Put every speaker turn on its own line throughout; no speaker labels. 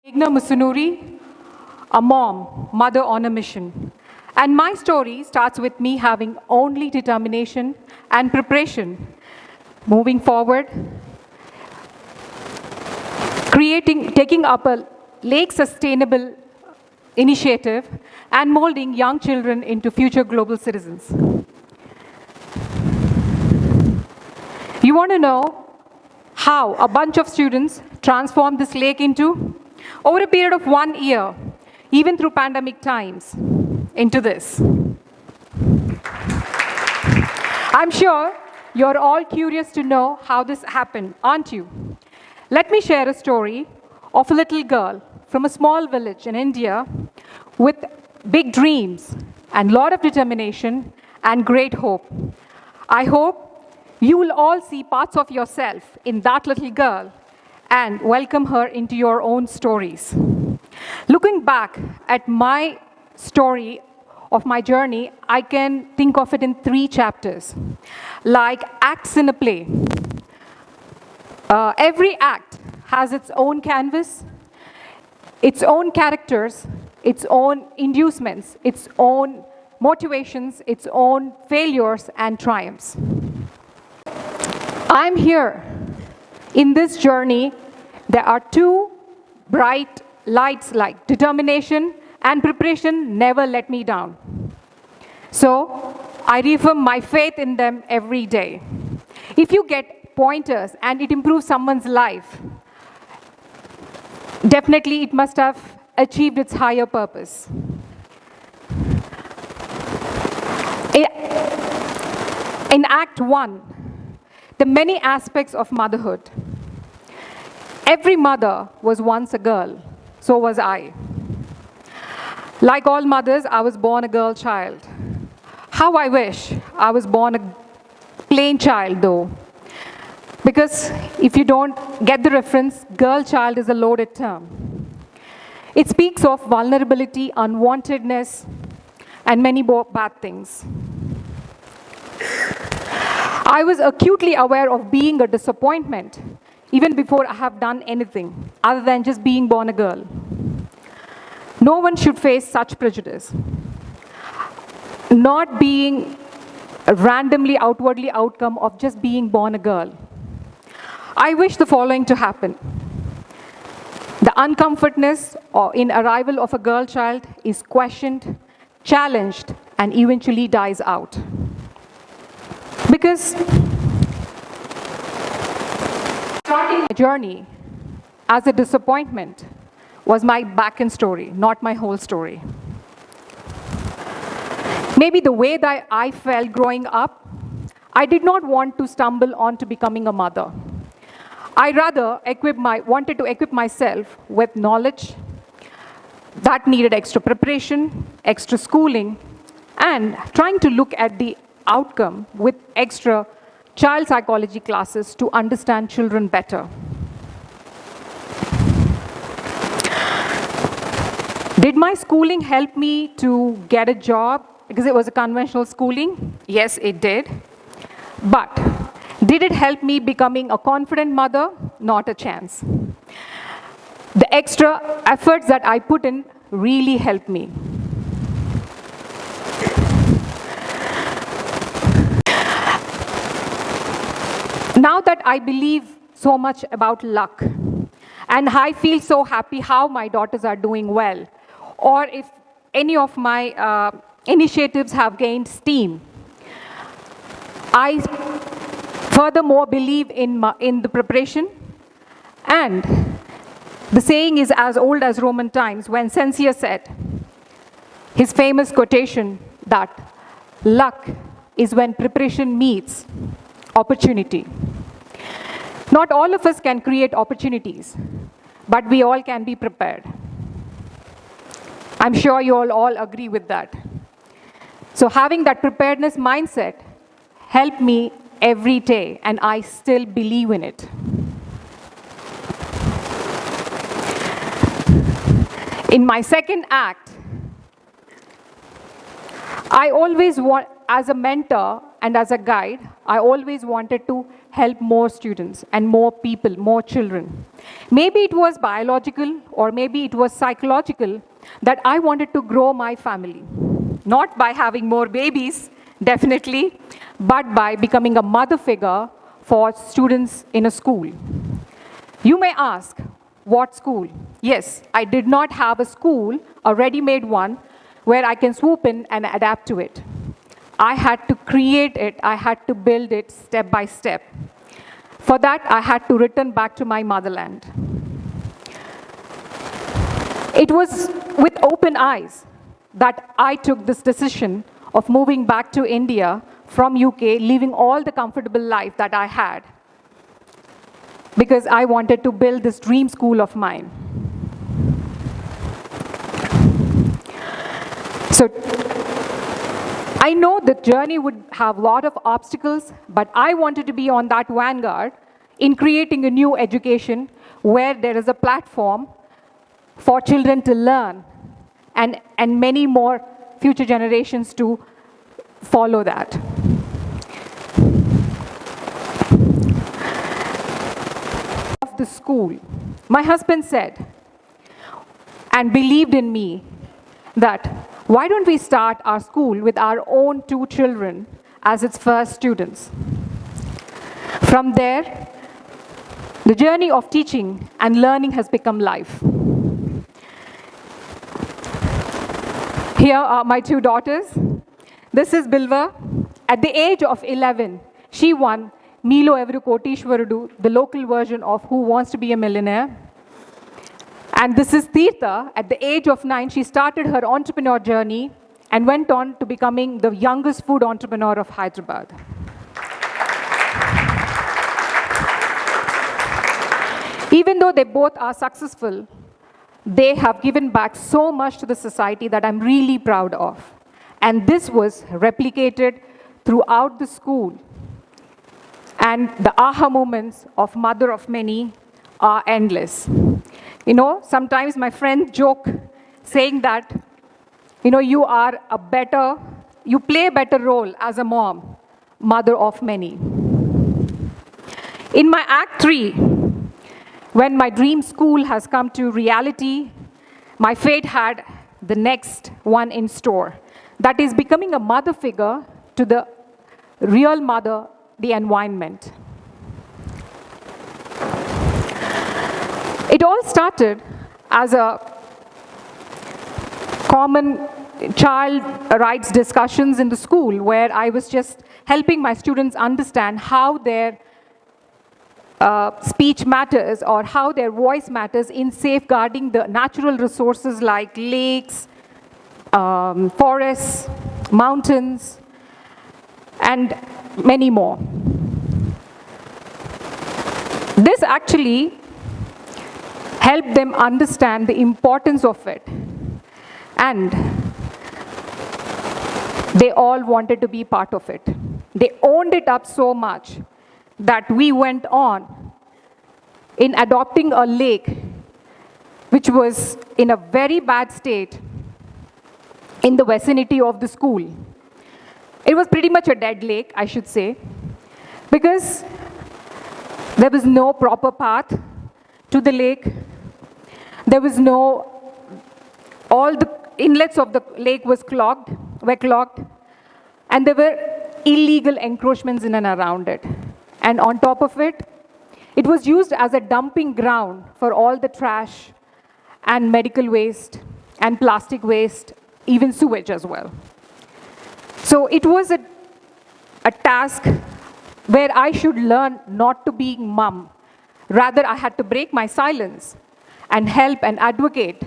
Meghana Musunuri, a mom, mother on a mission. And my story starts with me having only determination and preparation. Moving forward, taking up a lake sustainable initiative and molding young children into future global citizens. You want to know how a bunch of students transformed this lake into, over a period of 1 year, even through pandemic times, into this. I'm sure you're all curious to know how this happened, aren't you? Let me share a story of a little girl from a small village in India with big dreams and a lot of determination and great hope. I hope you will all see parts of yourself in that little girl and welcome her into your own stories. Looking back at my story of my journey, I can think of it in 3 chapters, like acts in a play. Every act has its own canvas, its own characters, its own inducements, its own motivations, its own failures and triumphs. I'm here. In this journey, there are 2 bright lights like determination and preparation never let me down. So I reaffirm my faith in them every day. If you get pointers and it improves someone's life, definitely it must have achieved its higher purpose. In Act 1, the many aspects of motherhood. Every mother was once a girl, so was I. Like all mothers, I was born a girl child. How I wish I was born a plain child though. Because if you don't get the reference, girl child is a loaded term. It speaks of vulnerability, unwantedness, and many more bad things. I was acutely aware of being a disappointment even before I have done anything other than just being born a girl. No one should face such prejudice. Not being a randomly outwardly outcome of just being born a girl. I wish the following to happen. The uncomfortness in arrival of a girl child is questioned, challenged, and eventually dies out. Because starting my journey as a disappointment was my back-end story, not my whole story. Maybe the way that I felt growing up, I did not want to stumble on to becoming a mother. I rather wanted to equip myself with knowledge that needed extra preparation, extra schooling, and trying to look at the outcome with extra child psychology classes to understand children better. Did my schooling help me to get a job because it was a conventional schooling? Yes, it did. But did it help me becoming a confident mother? Not a chance. The extra efforts that I put in really helped me. Now that I believe so much about luck, and I feel so happy how my daughters are doing well, or if any of my initiatives have gained steam, I furthermore believe in the preparation. And the saying is as old as Roman times when Censius said, his famous quotation that luck is when preparation meets opportunity. Not all of us can create opportunities, but we all can be prepared. I'm sure you all agree with that. So having that preparedness mindset helped me every day, and I still believe in it. In my second act, I always want, as a mentor, and as a guide, I always wanted to help more students and more people, more children. Maybe it was biological or maybe it was psychological that I wanted to grow my family. Not by having more babies, definitely, but by becoming a mother figure for students in a school. You may ask, what school? Yes, I did not have a school, a ready-made one, where I can swoop in and adapt to it. I had to create it, I had to build it step by step. For that, I had to return back to my motherland. It was with open eyes that I took this decision of moving back to India from UK, leaving all the comfortable life that I had, because I wanted to build this dream school of mine. So I know the journey would have a lot of obstacles, but I wanted to be on that vanguard in creating a new education where there is a platform for children to learn and many more future generations to follow that. Of the school, my husband said and believed in me that why don't we start our school with our own 2 children as its first students. From there, the journey of teaching and learning has become life. Here are my 2 daughters. This is Bilva. At the age of 11, she won Meelo Evaru Kotishwarudu, the local version of Who Wants to Be a Millionaire. And this is Tirtha. At the age of 9, she started her entrepreneur journey and went on to becoming the youngest food entrepreneur of Hyderabad. Even though they both are successful, they have given back so much to the society that I'm really proud of. And this was replicated throughout the school. And the aha moments of Mother of Many are endless. You know, sometimes my friends joke saying that, you know, you play a better role as a mom, mother of many. In my Act 3, when my dream school has come to reality, my fate had the next one in store. That is becoming a mother figure to the real mother, the environment. It all started as a common child rights discussions in the school where I was just helping my students understand how their speech matters or how their voice matters in safeguarding the natural resources like lakes, forests, mountains, and many more. This actually helped them understand the importance of it. And they all wanted to be part of it. They owned it up so much that we went on in adopting a lake which was in a very bad state in the vicinity of the school. It was pretty much a dead lake, I should say, because there was no proper path to the lake. There was all the inlets of the lake were clogged, and there were illegal encroachments in and around it. And on top of it, it was used as a dumping ground for all the trash and medical waste and plastic waste, even sewage as well. So it was a task where I should learn not to be mum. Rather, I had to break my silence and help and advocate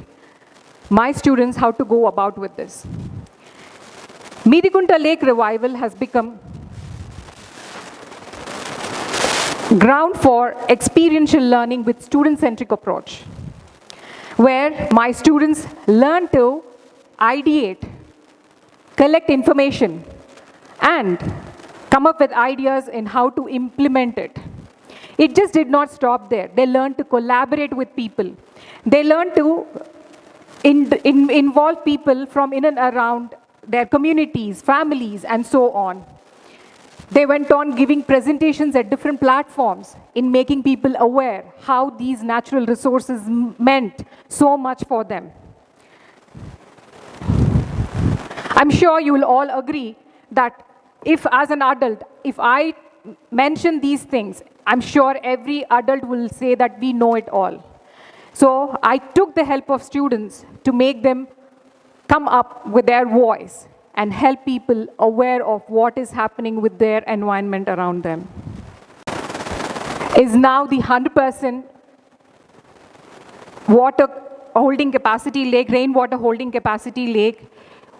my students how to go about with this. Midigunta Lake Revival has become ground for experiential learning with student-centric approach, where my students learn to ideate, collect information, and come up with ideas in how to implement it. It just did not stop there. They learned to collaborate with people. They learned to involve people from in and around their communities, families, and so on. They went on giving presentations at different platforms in making people aware how these natural resources meant so much for them. I'm sure you will all agree that if, as an adult, if I mention these things, I'm sure every adult will say that we know it all. So I took the help of students to make them come up with their voice and help people aware of what is happening with their environment around them. Is now the 100% water holding capacity lake, rainwater holding capacity lake,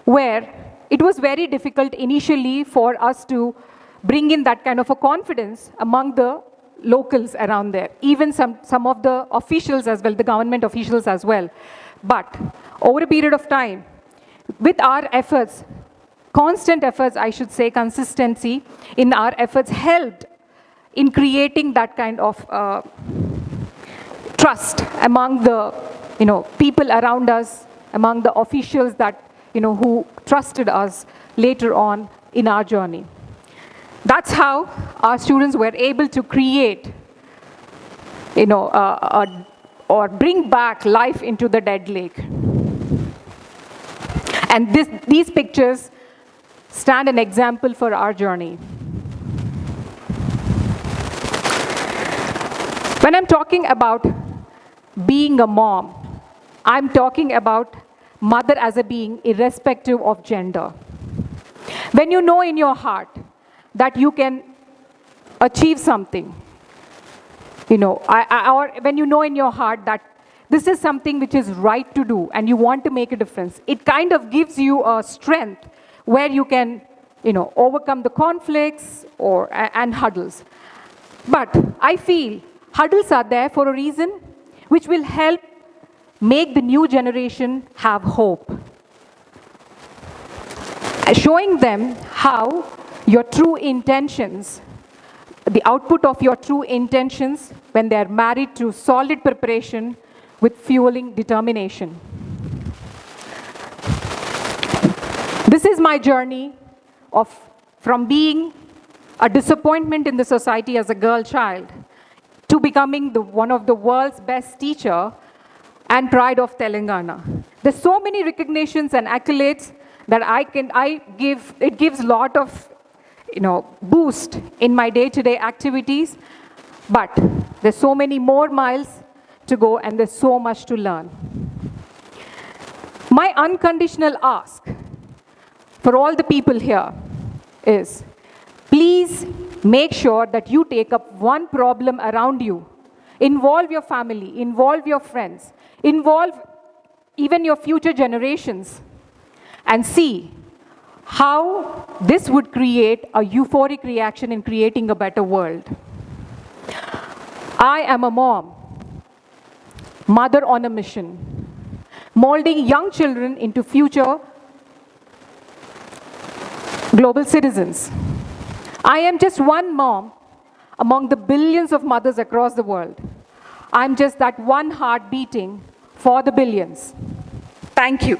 where it was very difficult initially for us to bring in that kind of a confidence among the locals around there, even some of the officials as well, the government officials as well. But over a period of time, with our efforts, constant efforts, I should say, consistency in our efforts helped in creating that kind of trust among the people around us, among the officials that who trusted us later on in our journey. That's how our students were able to create, or bring back life into the dead lake. And these pictures stand an example for our journey. When I'm talking about being a mom, I'm talking about mother as a being, irrespective of gender. When you know in your heart that you can achieve something, or when you know in your heart that this is something which is right to do and you want to make a difference, it kind of gives you a strength where you can, overcome the conflicts and hurdles. But I feel hurdles are there for a reason, which will help make the new generation have hope. Showing them how your true intentions, the output of your true intentions, when they are married to solid preparation with fueling determination. This is my journey from being a disappointment in the society as a girl child to becoming one of the world's best teacher and pride of Telangana. There's so many recognitions and accolades that it gives a lot of boost in my day-to-day activities, but there's so many more miles to go and there's so much to learn. My unconditional ask for all the people here is, please make sure that you take up one problem around you. Involve your family, involve your friends, involve even your future generations, and see how this would create a euphoric reaction in creating a better world. I am a mother on a mission, molding young children into future global citizens. I am just one mom among the billions of mothers across the world. I'm just that one heart beating for the billions. Thank you.